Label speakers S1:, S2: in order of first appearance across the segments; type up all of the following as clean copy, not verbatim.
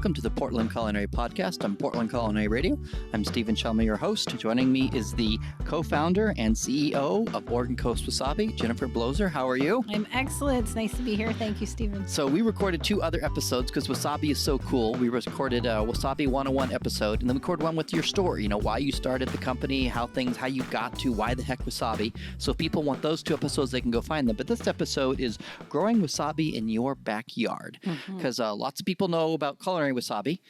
S1: welcome to the Portland Culinary Podcast on Portland Culinary Radio. I'm Stephen Shelma, your host. Joining me is the co-founder and CEO of Oregon Coast Wasabi, Jennifer Bloser. How are you?
S2: I'm excellent. It's nice to be here. Thank you, Stephen.
S1: So we recorded 2 other episodes because wasabi is so cool. We recorded a Wasabi 101 episode, and then we recorded one with your story, why you started the company, how you got to why the heck wasabi. So if people want those 2 episodes, they can go find them. But this episode is growing wasabi in your backyard, because lots of people know about culinary wasabi,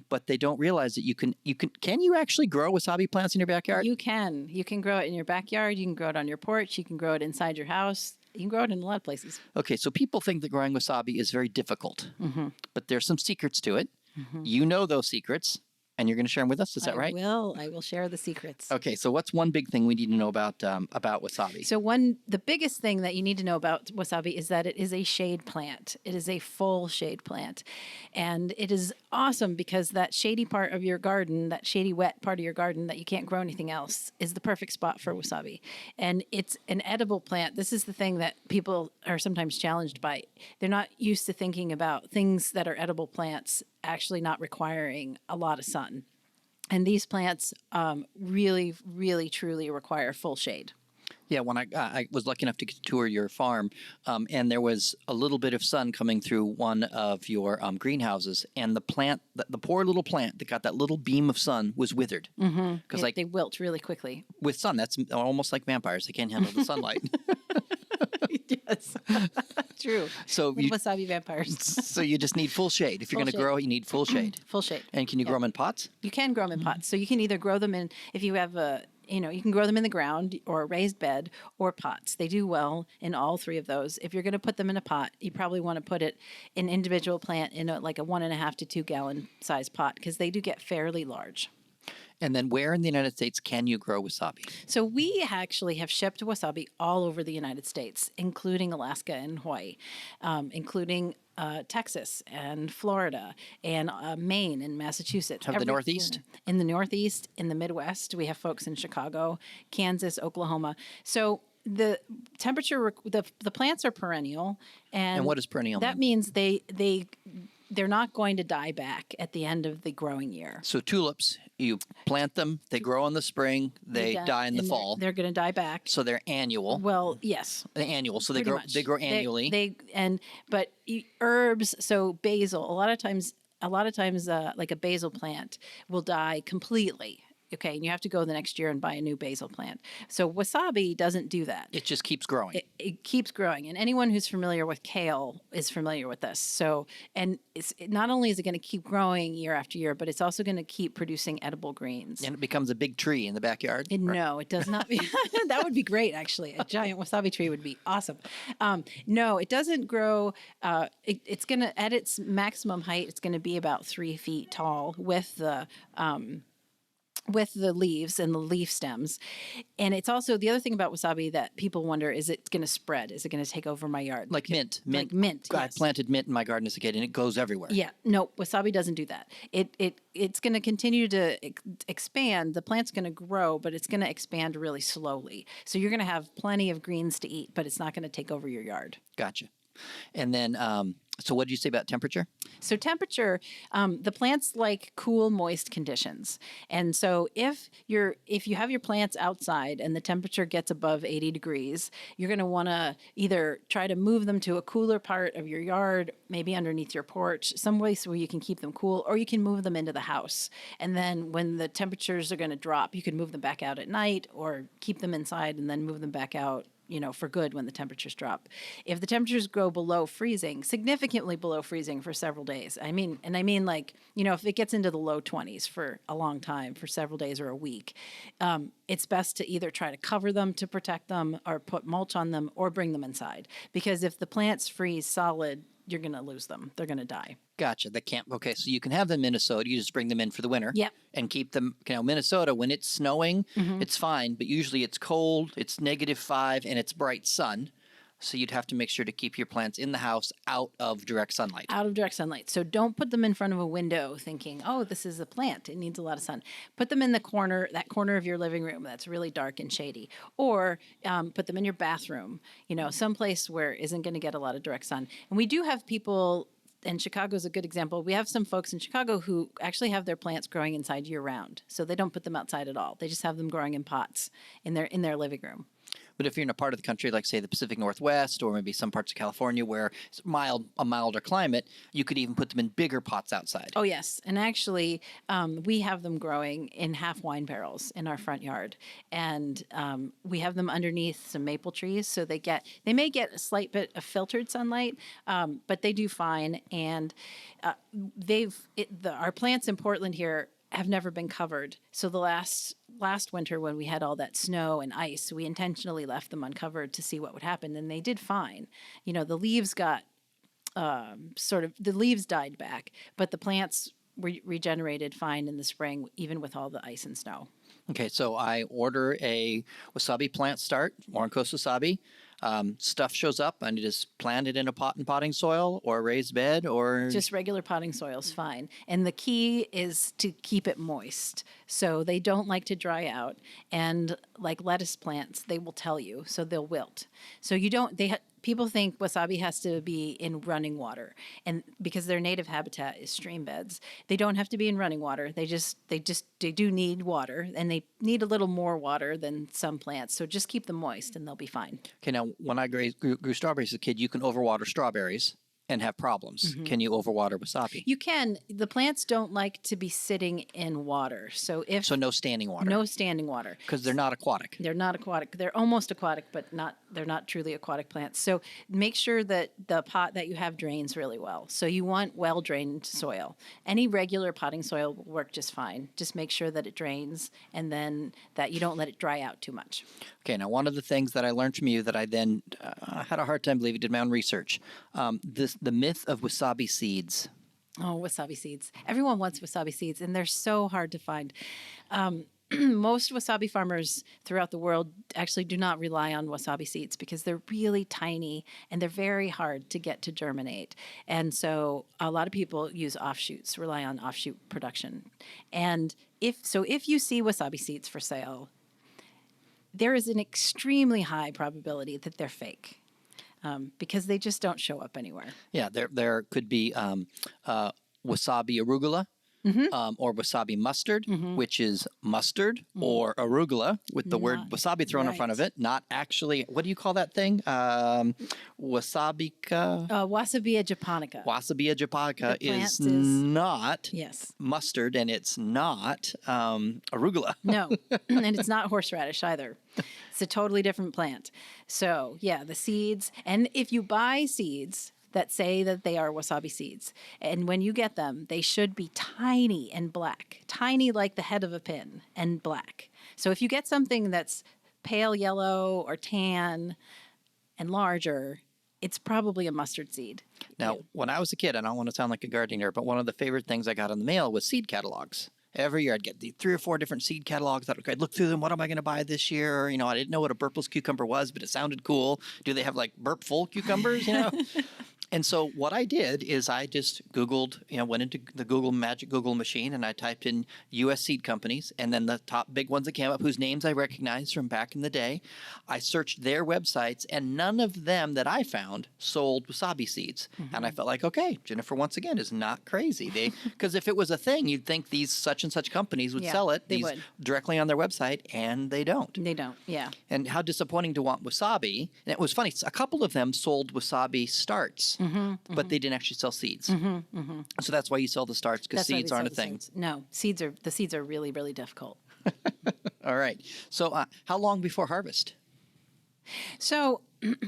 S1: but they don't realize that you can you actually grow wasabi plants in your backyard?
S2: You can grow it in your backyard. You can grow it on your porch. You can grow it inside your house. You can grow it in a lot of places.
S1: Okay, so people think that growing wasabi is very difficult, but there's some secrets to it. You know those secrets, and you're going to share them with us. Is that right?
S2: I will share the secrets.
S1: Okay, so what's one big thing we need to know about wasabi?
S2: So the biggest thing that you need to know about wasabi is that it is a shade plant. It is a full shade plant. And it is awesome because that shady part of your garden, that shady wet part of your garden that you can't grow anything else, is the perfect spot for wasabi. And it's an edible plant. This is the thing that people are sometimes challenged by. They're not used to thinking about things that are edible plants actually not requiring a lot of sun. And these plants really, really, truly require full shade.
S1: Yeah, when I was lucky enough to tour your farm, and there was a little bit of sun coming through one of your greenhouses, and the plant, the poor little plant that got that little beam of sun was withered. Because
S2: they wilt really quickly.
S1: With sun, that's almost like vampires. They can't handle the sunlight.
S2: Yes, true.
S1: So
S2: wasabi vampires.
S1: So you just need full shade. If you're going to grow, you need full shade.
S2: Full shade.
S1: And can you grow them in pots?
S2: You can grow them in pots. So you can either grow them in, if you have you can grow them in the ground or a raised bed or pots. They do well in all 3 of those. If you're going to put them in a pot, you probably want to put it an individual plant in a 1.5 to 2 gallon size pot because they do get fairly large.
S1: And then where in the United States can you grow wasabi?
S2: So we actually have shipped wasabi all over the United States, including Alaska and Hawaii, including Texas and Florida and Maine and Massachusetts.
S1: The Northeast?
S2: In the Northeast, in the Midwest. We have folks in Chicago, Kansas, Oklahoma. So the temperature, the plants are perennial. And
S1: what does perennial mean?
S2: That means they're not going to die back at the end of the growing year.
S1: So tulips, you plant them, they grow in the spring, they die in the fall.
S2: They're going to die back.
S1: So they're annual.
S2: Well, yes.
S1: They're annual. So they grow annually.
S2: But herbs, so basil, a lot of times like a basil plant will die completely. Okay, and you have to go the next year and buy a new basil plant. So wasabi doesn't do that.
S1: It just keeps growing.
S2: It keeps growing. And anyone who's familiar with kale is familiar with this. So, and not only is it going to keep growing year after year, but it's also going to keep producing edible greens.
S1: And it becomes a big tree in the backyard?
S2: No, it does not. That would be great, actually. A giant wasabi tree would be awesome. No, it doesn't grow. It's going to, at its maximum height, it's going to be about 3 feet tall with the leaves and the leaf stems. And it's also, the other thing about wasabi that people wonder, is it going to spread? Is it going to take over my yard?
S1: Like mint.
S2: Like mint,
S1: I planted mint in my garden as a kid, and it goes everywhere.
S2: Yeah. No, wasabi doesn't do that. It's going to continue to expand. The plant's going to grow, but it's going to expand really slowly. So you're going to have plenty of greens to eat, but it's not going to take over your yard.
S1: Gotcha. And then, so what did you say about temperature?
S2: So temperature, the plants like cool, moist conditions. And so if you have your plants outside and the temperature gets above 80 degrees, you're going to want to either try to move them to a cooler part of your yard, maybe underneath your porch, some place where you can keep them cool, or you can move them into the house. And then when the temperatures are going to drop, you can move them back out at night or keep them inside and then move them back out for good when the temperatures drop. If the temperatures go below freezing, significantly below freezing for several days, if it gets into the low 20s for a long time, for several days or a week, it's best to either try to cover them to protect them or put mulch on them or bring them inside. Because if the plants freeze solid, you're going to lose them. They're going to die.
S1: Gotcha. Okay, so you can have them in Minnesota. You just bring them in for the winter.
S2: Yep.
S1: And keep them, Minnesota, when it's snowing, it's fine. But usually it's cold, it's -5, and it's bright sun. So you'd have to make sure to keep your plants in the house out of direct sunlight.
S2: Out of direct sunlight. So don't put them in front of a window thinking, oh, this is a plant. It needs a lot of sun. Put them in the corner, that corner of your living room that's really dark and shady. Or put them in your bathroom, someplace where it isn't going to get a lot of direct sun. And we do have people and Chicago's a good example. We have some folks in Chicago who actually have their plants growing inside year round. So they don't put them outside at all. They just have them growing in pots in their living room.
S1: But if you're in a part of the country, like say the Pacific Northwest, or maybe some parts of California where it's a milder climate, you could even put them in bigger pots outside.
S2: Oh yes, and actually, we have them growing in half wine barrels in our front yard, and we have them underneath some maple trees, so they may get a slight bit of filtered sunlight, but they do fine. And our plants in Portland here have never been covered. So the last winter when we had all that snow and ice, we intentionally left them uncovered to see what would happen, and they did fine. You know, the leaves got the leaves died back, but the plants regenerated fine in the spring, even with all the ice and snow.
S1: Okay, so I order a wasabi plant start, Warren Coast wasabi. Stuff shows up. I need to plant it in a pot and potting soil or a raised bed or
S2: just regular potting soil is fine. And the key is to keep it moist. So they don't like to dry out. And like lettuce plants, they will tell you, so they'll wilt. So you don't. People think wasabi has to be in running water, and because their native habitat is stream beds, they don't have to be in running water. They do need water, and they need a little more water than some plants. So just keep them moist, and they'll be fine.
S1: Okay, now when I grew strawberries as a kid, you can overwater strawberries and have problems. Mm-hmm. Can you overwater wasabi?
S2: You can. The plants don't like to be sitting in water. So
S1: no standing water.
S2: No standing water.
S1: Because they're not aquatic.
S2: They're not aquatic. They're almost aquatic, but they're not truly aquatic plants. So make sure that the pot that you have drains really well. So you want well-drained soil. Any regular potting soil will work just fine. Just make sure that it drains and then that you don't let it dry out too much.
S1: Okay, now one of the things that I learned from you that I then had a hard time believing, did my own research, the myth of wasabi seeds.
S2: Oh, wasabi seeds. Everyone wants wasabi seeds, and they're so hard to find. Most wasabi farmers throughout the world actually do not rely on wasabi seeds because they're really tiny and they're very hard to get to germinate. And so a lot of people use offshoots, rely on offshoot production. And if you see wasabi seeds for sale, there is an extremely high probability that they're fake. Because they just don't show up anywhere.
S1: Yeah, there could be wasabi arugula, mm-hmm. Or wasabi mustard, mm-hmm. which is mustard, mm-hmm. or arugula with the word wasabi thrown in front of it. Not actually, what do you call that thing? Wasabika?
S2: Wasabia japonica.
S1: Wasabia japonica is not
S2: yes.
S1: mustard, and it's not arugula.
S2: No, and it's not horseradish either. It's a totally different plant. So, yeah, the seeds. And if you buy seeds that say that they are wasabi seeds, and when you get them, they should be tiny and black, tiny like the head of a pin and black. So if you get something that's pale yellow or tan and larger, it's probably a mustard seed.
S1: Now, when I was a kid, I don't want to sound like a gardener, but one of the favorite things I got in the mail was seed catalogs. Every year I'd get the 3 or 4 different seed catalogs. I'd look through them. What am I going to buy this year? I didn't know what a burpless cucumber was, but it sounded cool. Do they have like burp-full cucumbers? And so what I did is I just Googled, went into the magic Google machine, and I typed in U.S. seed companies, and then the top big ones that came up, whose names I recognized from back in the day. I searched their websites, and none of them that I found sold wasabi seeds. Mm-hmm. And I felt like, okay, Jennifer once again is not crazy. Because if it was a thing, you'd think these such and such companies would sell it directly on their website, and they don't.
S2: They don't, yeah.
S1: And how disappointing to want wasabi. And it was funny, a couple of them sold wasabi starts. Mm-hmm, but they didn't actually sell seeds. Mm-hmm, mm-hmm. So that's why you sell the starts, because seeds aren't a thing.
S2: Seeds. No, the seeds are really, really difficult.
S1: All right. So how long before harvest?
S2: So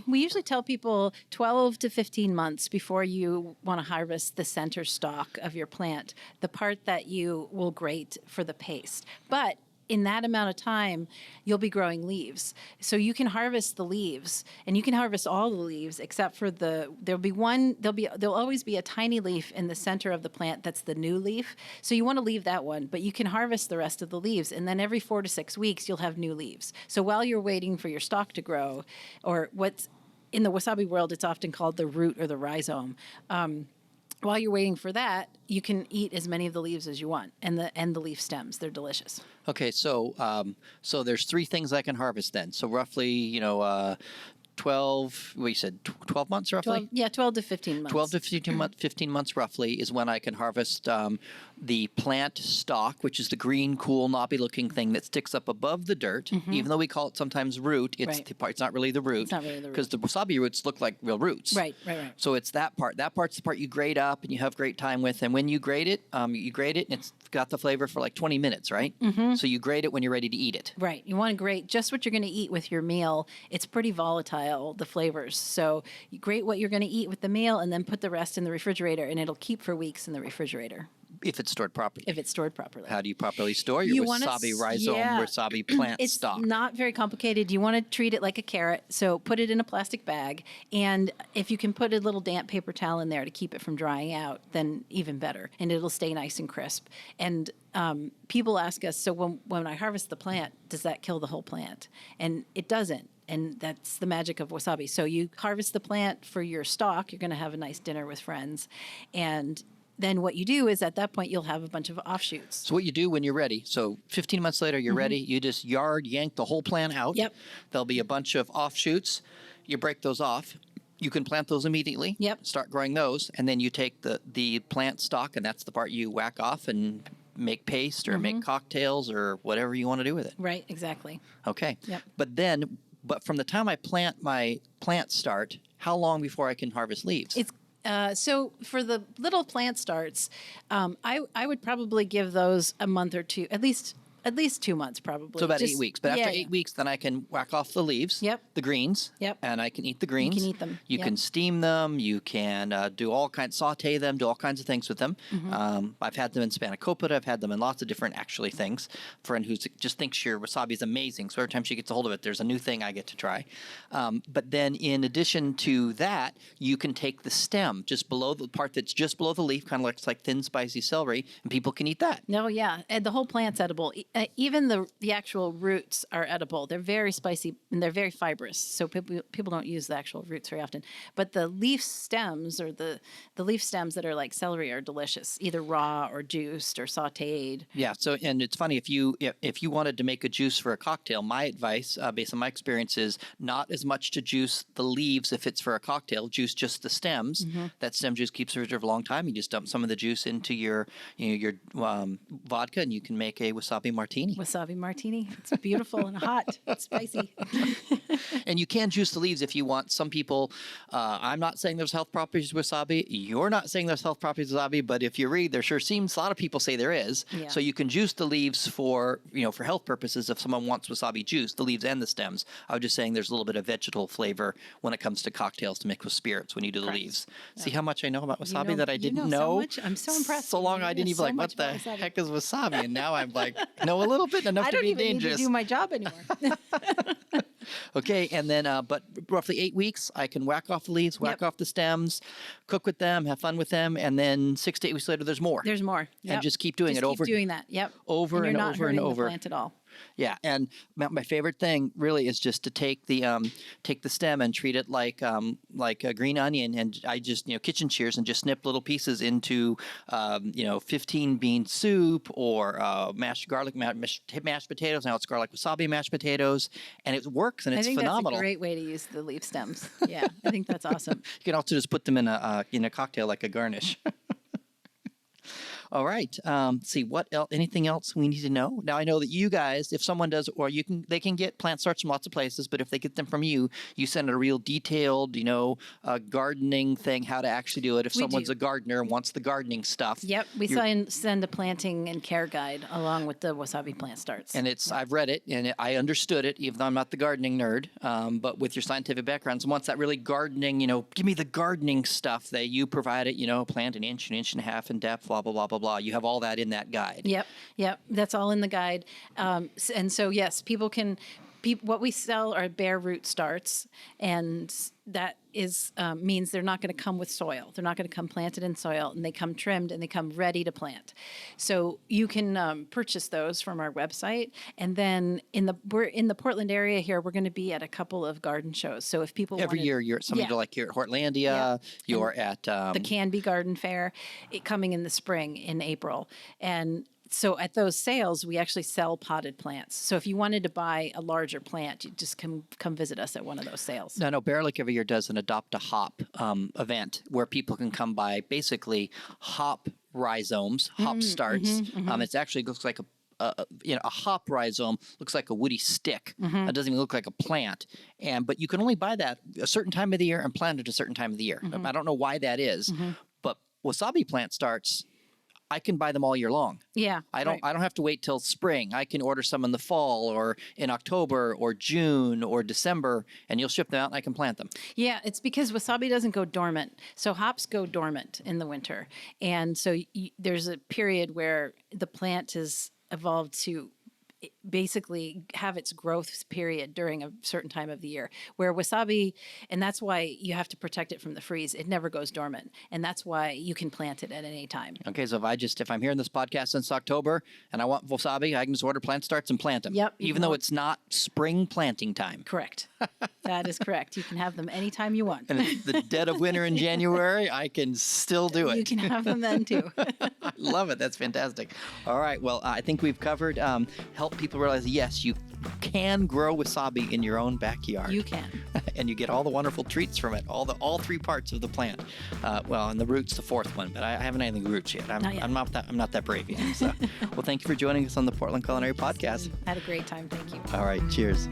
S2: we usually tell people 12 to 15 months before you want to harvest the center stalk of your plant, the part that you will grate for the paste. But in that amount of time, you'll be growing leaves. So you can harvest the leaves, and you can harvest all the leaves except for there'll always be a tiny leaf in the center of the plant that's the new leaf. So you want to leave that one, but you can harvest the rest of the leaves, and then every 4 to 6 weeks, you'll have new leaves. So while you're waiting for your stalk to grow, or what's in the wasabi world, it's often called the root or the rhizome. While you're waiting for that, you can eat as many of the leaves as you want, and the leaf stems. They're delicious.
S1: Okay, so there's 3 things I can harvest then. So roughly, 12, what you said, 12 months roughly?
S2: 12 to 15 months.
S1: 12 to 15 months roughly is when I can harvest the plant stalk, which is the green, cool, knobby-looking thing that sticks up above the dirt. Even though we call it sometimes root, it's
S2: Right.
S1: the part. It's not really the root.
S2: It's not really the root.
S1: Because the wasabi roots look like real roots.
S2: Right.
S1: So it's that part. That part's the part you grate up and you have great time with. And when you grate it and it's got the flavor for like 20 minutes, right? So you grate it when you're ready to eat it.
S2: Right. You want to grate just what you're going to eat with your meal. It's pretty volatile, the flavors. So you grate what you're going to eat with the meal and then put the rest in the refrigerator, and it'll keep for weeks in the refrigerator.
S1: If it's stored properly.
S2: If it's stored properly.
S1: How do you properly store your wasabi rhizome, wasabi plant
S2: it's
S1: stock?
S2: It's not very complicated. You want to treat it like a carrot. So put it in a plastic bag. And if you can put a little damp paper towel in there to keep it from drying out, then even better. And it'll stay nice and crisp. And people ask us, so when I harvest the plant, does that kill the whole plant? And it doesn't. And that's the magic of wasabi. So you harvest the plant for your stock. You're going to have a nice dinner with friends. And then what you do is at that point, you'll have a bunch of offshoots.
S1: So what you do when you're ready, so 15 months later, you're ready, you just yank the whole plant out.
S2: Yep.
S1: There'll be a bunch of offshoots. You break those off. You can plant those immediately.
S2: Yep.
S1: Start growing those. And then you take the plant stock, and that's the part you whack off and make paste or make cocktails or whatever you want to do with it.
S2: Right, exactly.
S1: Okay.
S2: Yep.
S1: But from the time I plant my plant start, how long before I can harvest leaves?
S2: It's so for the little plant starts, I would probably give those a month or two, at least 2 months probably.
S1: So about 8 weeks. But after
S2: yeah.
S1: 8 weeks, then I can whack off the leaves,
S2: Yep.
S1: the greens,
S2: Yep.
S1: and I can eat the greens.
S2: You can eat them,
S1: You
S2: yep.
S1: can steam them. You can do all kinds, saute them, do all kinds of things with them. I've had them in spanakopita. I've had them in lots of different actually things. A friend who just thinks your wasabi is amazing. So every time she gets a hold of it, there's a new thing I get to try. But then in addition to that, you can take the stem just below the part that's just below the leaf, kind of looks like thin, spicy celery, and people can eat that.
S2: No, yeah, and the whole plant's edible. Even the actual roots are edible. They're very spicy and they're very fibrous. So people don't use the actual roots very often. But the leaf stems or the leaf stems that are like celery are delicious, either raw or juiced or sautéed.
S1: Yeah. So, and it's funny if you wanted to make a juice for a cocktail, my advice, based on my experience, is not as much to juice the leaves if it's for a cocktail. Juice just the stems. That stem juice keeps preserved a long time. You just dump some of the juice into your vodka, and you can make a wasabi martini.
S2: Wasabi martini. It's beautiful and hot. It's spicy.
S1: And you can juice the leaves if you want. Some people, I'm not saying there's health properties with wasabi. You're not saying there's health properties with wasabi, but if you read, there sure seems a lot of people say there is.
S2: Yeah.
S1: So you can juice the leaves for health purposes if someone wants wasabi juice, the leaves and the stems. I was just saying there's a little bit of vegetal flavor when it comes to cocktails to mix with spirits when you do the
S2: Correct.
S1: leaves. See how much I know about wasabi
S2: know-
S1: that I
S2: you
S1: didn't
S2: know so
S1: know?
S2: much. I'm so impressed.
S1: So long
S2: You
S1: I didn't
S2: know
S1: even
S2: so
S1: like,
S2: much
S1: what the
S2: about wasabi.
S1: heck is wasabi? And now I'm like, know a little bit, enough
S2: I
S1: to
S2: don't
S1: be
S2: even
S1: dangerous.
S2: need to do my job anymore.
S1: Okay, and then, but roughly 8 weeks, I can whack off the leaves, whack off the stems, cook with them, have fun with them, and then 6 to 8 weeks later, there's more.
S2: There's more.
S1: And just keep doing it over.
S2: Keep doing that. Yep.
S1: over
S2: and
S1: and
S2: you're not
S1: over and
S2: hurting
S1: over.
S2: the plant at all.
S1: Yeah, and my favorite thing really is just to take the stem and treat it like a green onion, and I just kitchen shears and just snip little pieces into 15 bean soup or mashed garlic mashed potatoes. Now it's garlic wasabi mashed potatoes, and it works and it's
S2: I think
S1: phenomenal.
S2: that's a great way to use the leaf stems. Yeah, I think that's awesome.
S1: You can also just put them in a cocktail like a garnish. All right. See what else? Anything else we need to know? Now I know that you guys, if someone does, or they can get plant starts from lots of places, but if they get them from you, you send a real detailed, gardening thing, how to actually do it. If
S2: We
S1: someone's
S2: do.
S1: a gardener and wants the gardening stuff.
S2: Yep, we send a planting and care guide along with the wasabi plant starts.
S1: And I've read it and I understood it, even though I'm not the gardening nerd. But with your scientific backgrounds, once that really gardening, give me the gardening stuff that you provide it, plant an inch and a half in depth, blah, blah, blah, blah, blah. You have all that in that guide.
S2: Yep, that's all in the guide. And so yes, people can. What we sell are bare root starts, and that means they're not going to come with soil. They're not going to come planted in soil, and they come trimmed and they come ready to plant. So you can purchase those from our website, and then we're in the Portland area here. We're going to be at a couple of garden shows. So if people
S1: Every year, you're at something like you're at Hortlandia, you're at
S2: the Canby Garden Fair coming in the spring in April, and So at those sales, we actually sell potted plants. So if you wanted to buy a larger plant, you just come visit us at one of those sales.
S1: No, Bear Lake every year does an Adopt a Hop event where people can come buy basically hop rhizomes, hop starts. It actually looks like a hop rhizome looks like a woody stick. It doesn't even look like a plant. But you can only buy that a certain time of the year and plant it a certain time of the year. I don't know why that is, but wasabi plant starts, I can buy them all year long.
S2: Yeah.
S1: I don't have to wait till spring. I can order some in the fall or in October or June or December, and you'll ship them out and I can plant them.
S2: Yeah, it's because wasabi doesn't go dormant. So hops go dormant in the winter. And so there's a period where the plant has evolved to basically have its growth period during a certain time of the year, where wasabi, and that's why you have to protect it from the freeze. It never goes dormant, and that's why you can plant it at any time.
S1: Okay, so if I'm hearing this podcast since October and I want wasabi, I can just order plant starts and plant them.
S2: Yep.
S1: Even though it's not spring planting time.
S2: Correct. That is correct. You can have them anytime you want.
S1: And it's the dead of winter in January, I can still do it.
S2: You can have them then too.
S1: I love it. That's fantastic. All right. Well, I think we've covered help people realize, yes, you can grow wasabi in your own backyard.
S2: You can.
S1: And you get all the wonderful treats from it, all three parts of the plant. And the root's the fourth one, but I haven't had any roots yet.
S2: Not yet.
S1: I'm not that brave yet. So, well, thank you for joining us on the Portland Culinary Podcast.
S2: Had a great time. Thank you.
S1: All right. Cheers.